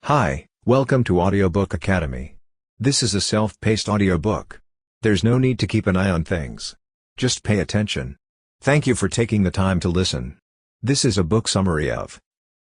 Hi, welcome to Audiobook Academy. This is a self-paced audiobook. There's no need to keep an eye on things. Just pay attention. Thank you for taking the time to listen. This is a book summary of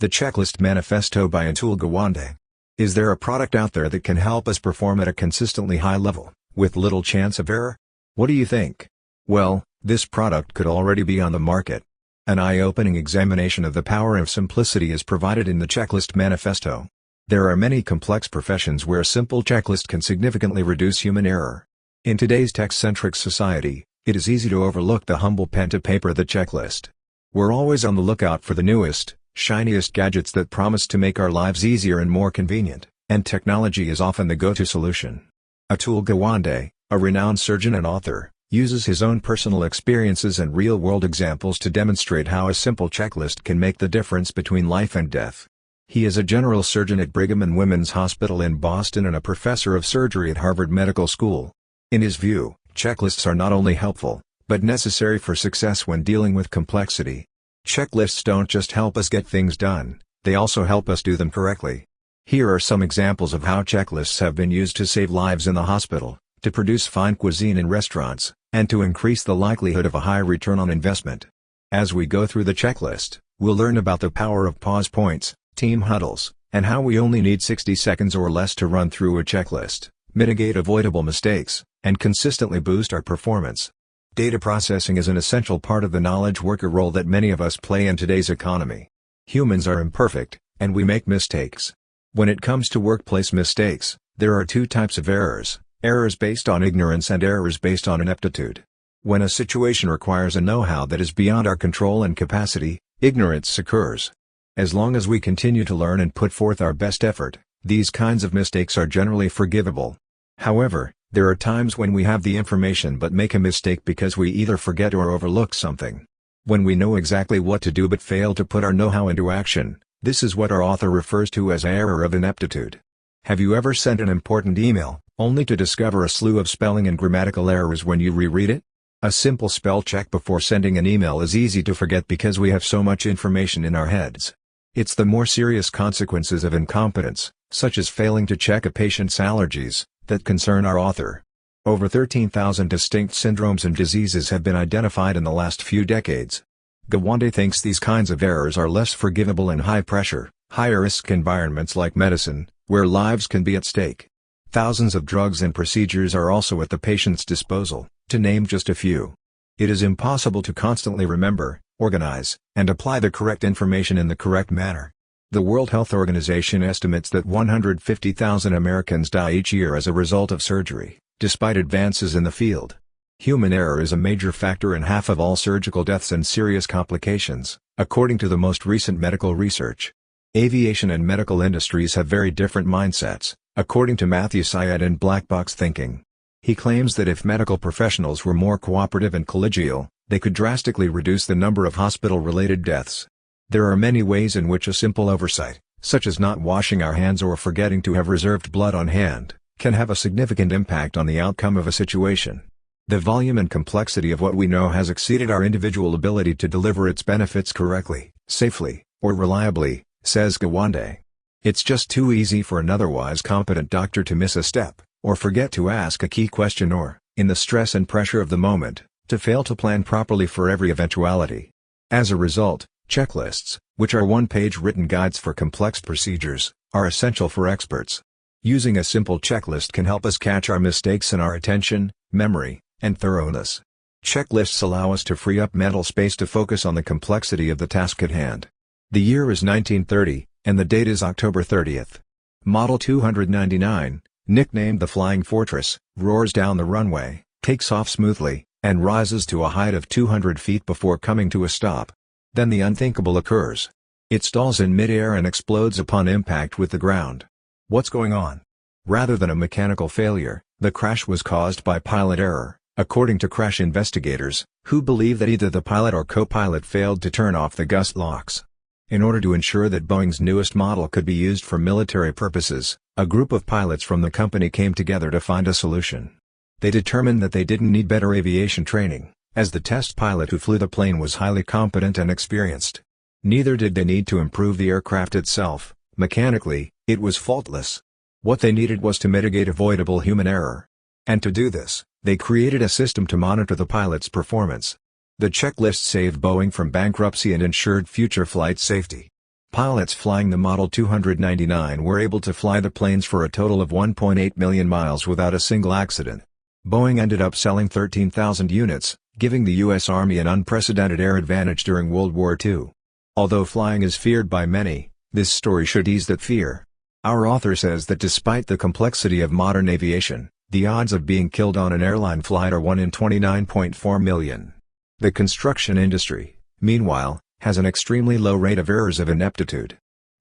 The Checklist Manifesto by Atul Gawande. Is there a product out there that can help us perform at a consistently high level, with little chance of error? What do you think? Well, this product could already be on the market. An eye-opening examination of the power of simplicity is provided in the Checklist Manifesto. There are many complex professions where a simple checklist can significantly reduce human error. In today's tech-centric society, it is easy to overlook the humble pen to paper the checklist. We're always on the lookout for the newest, shiniest gadgets that promise to make our lives easier and more convenient, and technology is often the go-to solution. Atul Gawande, a renowned surgeon and author, uses his own personal experiences and real-world examples to demonstrate how a simple checklist can make the difference between life and death. He is a general surgeon at Brigham and Women's Hospital in Boston and a professor of surgery at Harvard Medical School. In his view, checklists are not only helpful, but necessary for success when dealing with complexity. Checklists don't just help us get things done, they also help us do them correctly. Here are some examples of how checklists have been used to save lives in the hospital, to produce fine cuisine in restaurants, and to increase the likelihood of a high return on investment. As we go through the checklist, we'll learn about the power of pause points, team huddles, and how we only need 60 seconds or less to run through a checklist, mitigate avoidable mistakes, and consistently boost our performance. Data processing is an essential part of the knowledge worker role that many of us play in today's economy. Humans are imperfect, and we make mistakes. When it comes to workplace mistakes, there are two types of errors: errors based on ignorance and errors based on ineptitude. When a situation requires a know-how that is beyond our control and capacity, ignorance occurs. As long as we continue to learn and put forth our best effort, these kinds of mistakes are generally forgivable. However, there are times when we have the information but make a mistake because we either forget or overlook something. When we know exactly what to do but fail to put our know-how into action, this is what our author refers to as error of ineptitude. Have you ever sent an important email, only to discover a slew of spelling and grammatical errors when you reread it? A simple spell check before sending an email is easy to forget because we have so much information in our heads. It's the more serious consequences of incompetence, such as failing to check a patient's allergies, that concern our author. Over 13,000 distinct syndromes and diseases have been identified in the last few decades. Gawande thinks these kinds of errors are less forgivable in high-pressure, high-risk environments like medicine, where lives can be at stake. Thousands of drugs and procedures are also at the patient's disposal, to name just a few. It is impossible to constantly remember, organize, and apply the correct information in the correct manner. The World Health Organization estimates that 150,000 Americans die each year as a result of surgery, despite advances in the field. Human error is a major factor in half of all surgical deaths and serious complications, according to the most recent medical research. Aviation and medical industries have very different mindsets, according to Matthew Syed in Black Box Thinking. He claims that if medical professionals were more cooperative and collegial, they could drastically reduce the number of hospital-related deaths. There are many ways in which a simple oversight, such as not washing our hands or forgetting to have reserved blood on hand, can have a significant impact on the outcome of a situation. The volume and complexity of what we know has exceeded our individual ability to deliver its benefits correctly, safely, or reliably, says Gawande. It's just too easy for an otherwise competent doctor to miss a step, or forget to ask a key question or, in the stress and pressure of the moment, to fail to plan properly for every eventuality. As a result, checklists, which are one-page written guides for complex procedures, are essential for experts. Using a simple checklist can help us catch our mistakes in our attention, memory, and thoroughness. Checklists allow us to free up mental space to focus on the complexity of the task at hand. The year is 1930, and the date is October 30th. Model 299, nicknamed the Flying Fortress, roars down the runway, takes off smoothly, and rises to a height of 200 feet before coming to a stop. Then the unthinkable occurs. It stalls in mid-air and explodes upon impact with the ground. What's going on? Rather than a mechanical failure, the crash was caused by pilot error, according to crash investigators, who believe that either the pilot or co-pilot failed to turn off the gust locks. In order to ensure that Boeing's newest model could be used for military purposes, a group of pilots from the company came together to find a solution. They determined that they didn't need better aviation training, as the test pilot who flew the plane was highly competent and experienced. Neither did they need to improve the aircraft itself. Mechanically, It was faultless. What they needed was to mitigate avoidable human error. And to do this, they created a system to monitor the pilot's performance. The checklist saved Boeing from bankruptcy and ensured future flight safety. Pilots flying the Model 299 were able to fly the planes for a total of 1.8 million miles without a single accident. Boeing ended up selling 13,000 units, giving the U.S. Army an unprecedented air advantage during World War II. Although flying is feared by many, this story should ease that fear. Our author says that despite the complexity of modern aviation, the odds of being killed on an airline flight are 1 in 29.4 million. The construction industry, meanwhile, has an extremely low rate of errors of ineptitude.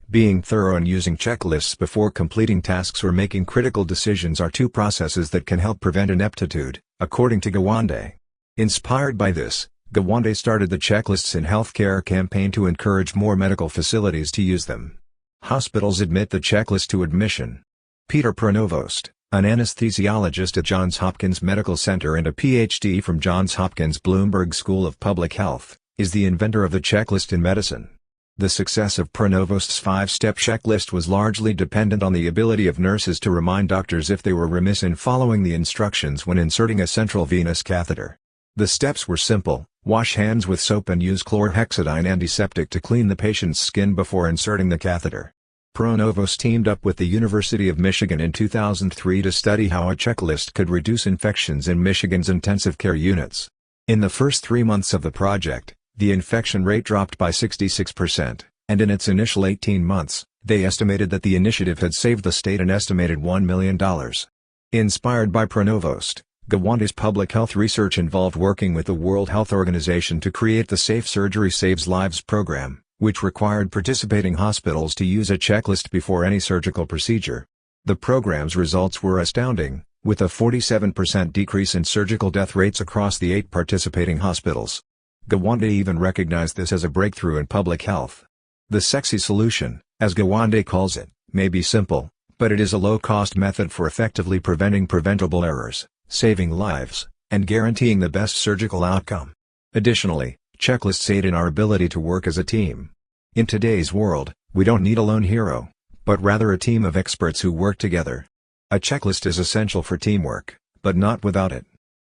Being thorough and using checklists before completing tasks or making critical decisions are two processes that can help prevent ineptitude, according to Gawande. Inspired by this, Gawande started the Checklists in Healthcare campaign to encourage more medical facilities to use them. Hospitals admit the checklist to admission. Peter Pronovost, an anesthesiologist at Johns Hopkins Medical Center and a Ph.D. from Johns Hopkins Bloomberg School of Public Health, is the inventor of the checklist in medicine. The success of Pronovost's 5-step checklist was largely dependent on the ability of nurses to remind doctors if they were remiss in following the instructions when inserting a central venous catheter. The steps were simple: wash hands with soap and use chlorhexidine antiseptic to clean the patient's skin before inserting the catheter. Pronovost teamed up with the University of Michigan in 2003 to study how a checklist could reduce infections in Michigan's intensive care units. In the first 3 months of the project, the infection rate dropped by 66%, and in its initial 18 months, they estimated that the initiative had saved the state an estimated $1 million. Inspired by Pronovost, Gawande's public health research involved working with the World Health Organization to create the Safe Surgery Saves Lives program, which required participating hospitals to use a checklist before any surgical procedure. The program's results were astounding, with a 47% decrease in surgical death rates across the 8 participating hospitals. Gawande even recognized this as a breakthrough in public health. The sexy solution, as Gawande calls it, may be simple, but it is a low-cost method for effectively preventing preventable errors, saving lives, and guaranteeing the best surgical outcome. Additionally, checklists aid in our ability to work as a team. In today's world, we don't need a lone hero, but rather a team of experts who work together. A checklist is essential for teamwork, but not without it.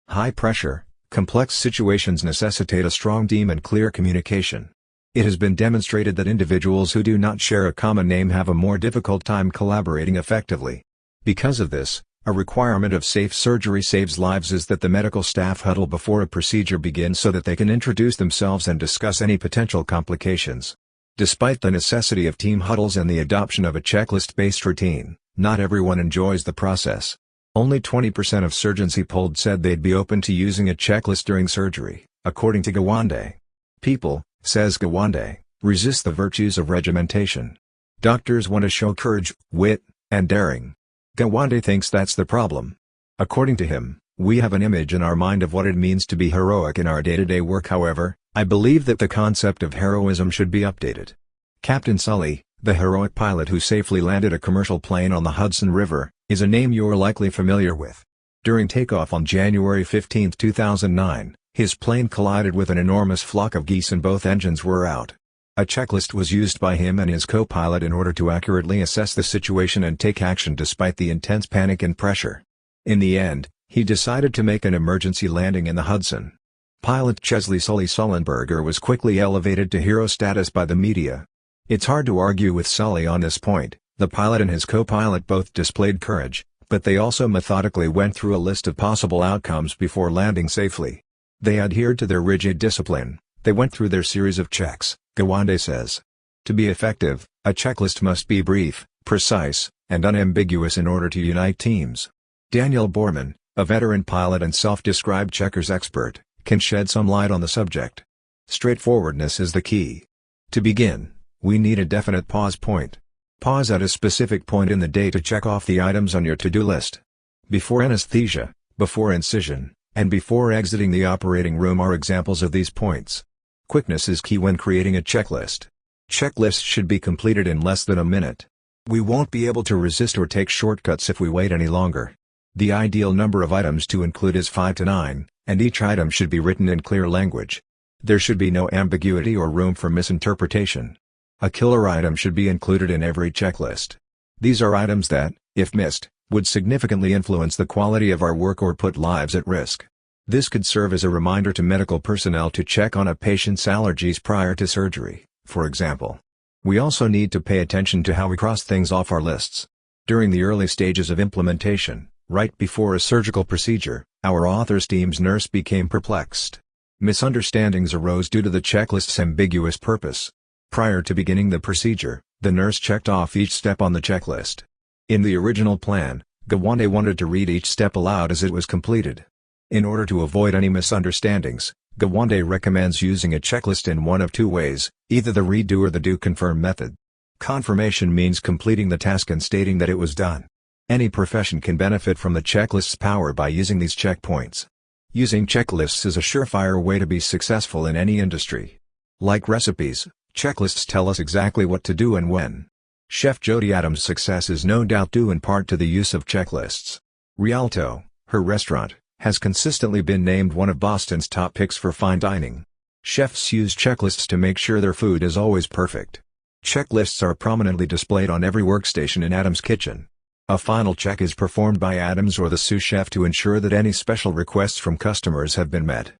High-pressure, complex situations necessitate a strong team and clear communication. It has been demonstrated that individuals who do not share a common name have a more difficult time collaborating effectively. Because of this, a requirement of Safe Surgery Saves Lives is that the medical staff huddle before a procedure begins so that they can introduce themselves and discuss any potential complications. Despite the necessity of team huddles and the adoption of a checklist-based routine, not everyone enjoys the process. Only 20% of surgeons he polled said they'd be open to using a checklist during surgery, according to Gawande. People, says Gawande, resist the virtues of regimentation. Doctors want to show courage, wit, and daring. Gawande thinks that's the problem. According to him, we have an image in our mind of what it means to be heroic in our day-to-day work. However, I believe that the concept of heroism should be updated. Captain Sully, the heroic pilot who safely landed a commercial plane on the Hudson River, is a name you're likely familiar with. During takeoff on January 15, 2009, his plane collided with an enormous flock of geese and both engines were out. A checklist was used by him and his co-pilot in order to accurately assess the situation and take action despite the intense panic and pressure. In the end, he decided to make an emergency landing in the Hudson. Pilot Chesley Sully Sullenberger was quickly elevated to hero status by the media. It's hard to argue with Sully on this point. The pilot and his co-pilot both displayed courage, but they also methodically went through a list of possible outcomes before landing safely. They adhered to their rigid discipline. They went through their series of checks, Gawande says. To be effective, a checklist must be brief, precise, and unambiguous in order to unite teams. Daniel Borman, a veteran pilot and self-described checkers expert, can shed some light on the subject. Straightforwardness is the key. To begin, we need a definite pause point. Pause at a specific point in the day to check off the items on your to-do list. Before anesthesia, before incision, and before exiting the operating room are examples of these points. Quickness is key when creating a checklist. Checklists should be completed in less than a minute. We won't be able to resist or take shortcuts if we wait any longer. The ideal number of items to include is 5 to 9, and each item should be written in clear language. There should be no ambiguity or room for misinterpretation. A killer item should be included in every checklist. These are items that, if missed, would significantly influence the quality of our work or put lives at risk. This could serve as a reminder to medical personnel to check on a patient's allergies prior to surgery, for example. We also need to pay attention to how we cross things off our lists. During the early stages of implementation, right before a surgical procedure, our author's team's nurse became perplexed. Misunderstandings arose due to the checklist's ambiguous purpose. Prior to beginning the procedure, the nurse checked off each step on the checklist. In the original plan, Gawande wanted to read each step aloud as it was completed. In order to avoid any misunderstandings, Gawande recommends using a checklist in one of two ways, either the redo or the do confirm method. Confirmation means completing the task and stating that it was done. Any profession can benefit from the checklist's power by using these checkpoints. Using checklists is a surefire way to be successful in any industry. Like recipes, checklists tell us exactly what to do and when. Chef Jody Adams' success is no doubt due in part to the use of checklists. Rialto, her restaurant, has consistently been named one of Boston's top picks for fine dining. Chefs use checklists to make sure their food is always perfect. Checklists are prominently displayed on every workstation in Adams' kitchen. A final check is performed by Adams or the sous chef to ensure that any special requests from customers have been met.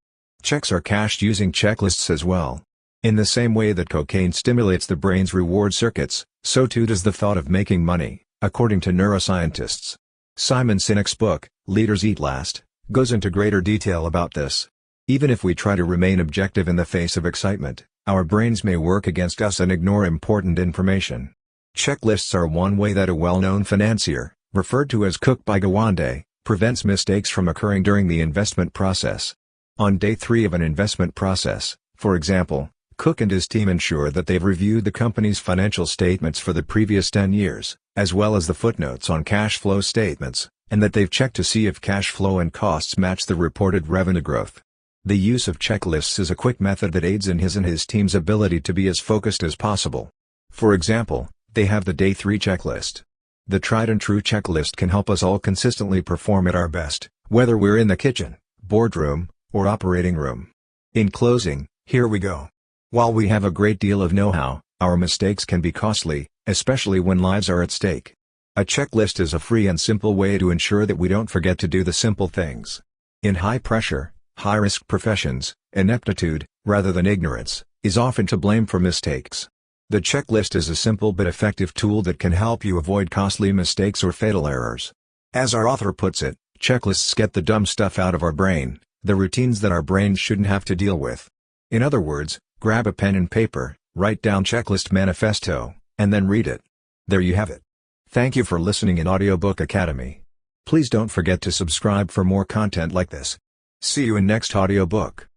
Checks are cashed using checklists as well. In the same way that cocaine stimulates the brain's reward circuits, so too does the thought of making money, according to neuroscientists. Simon Sinek's book, Leaders Eat Last, goes into greater detail about this. Even if we try to remain objective in the face of excitement, our brains may work against us and ignore important information. Checklists are one way that a well-known financier, referred to as Cook by Gawande, prevents mistakes from occurring during the investment process. On day 3 of an investment process, for example, Cook and his team ensure that they've reviewed the company's financial statements for the previous 10 years, as well as the footnotes on cash flow statements, and that they've checked to see if cash flow and costs match the reported revenue growth. The use of checklists is a quick method that aids in his and his team's ability to be as focused as possible. For example, they have the Day 3 checklist. The tried-and-true checklist can help us all consistently perform at our best, whether we're in the kitchen, boardroom, or operating room. In closing, here we go. While we have a great deal of know-how, our mistakes can be costly, especially when lives are at stake. A checklist is a free and simple way to ensure that we don't forget to do the simple things. In high-pressure, high-risk professions, ineptitude, rather than ignorance, is often to blame for mistakes. The checklist is a simple but effective tool that can help you avoid costly mistakes or fatal errors. As our author puts it, checklists get the dumb stuff out of our brain, the routines that our brains shouldn't have to deal with. In other words, grab a pen and paper, write down Checklist Manifesto, and then read it. There you have it. Thank you for listening in Audiobook Academy. Please don't forget to subscribe for more content like this. See you in next audiobook.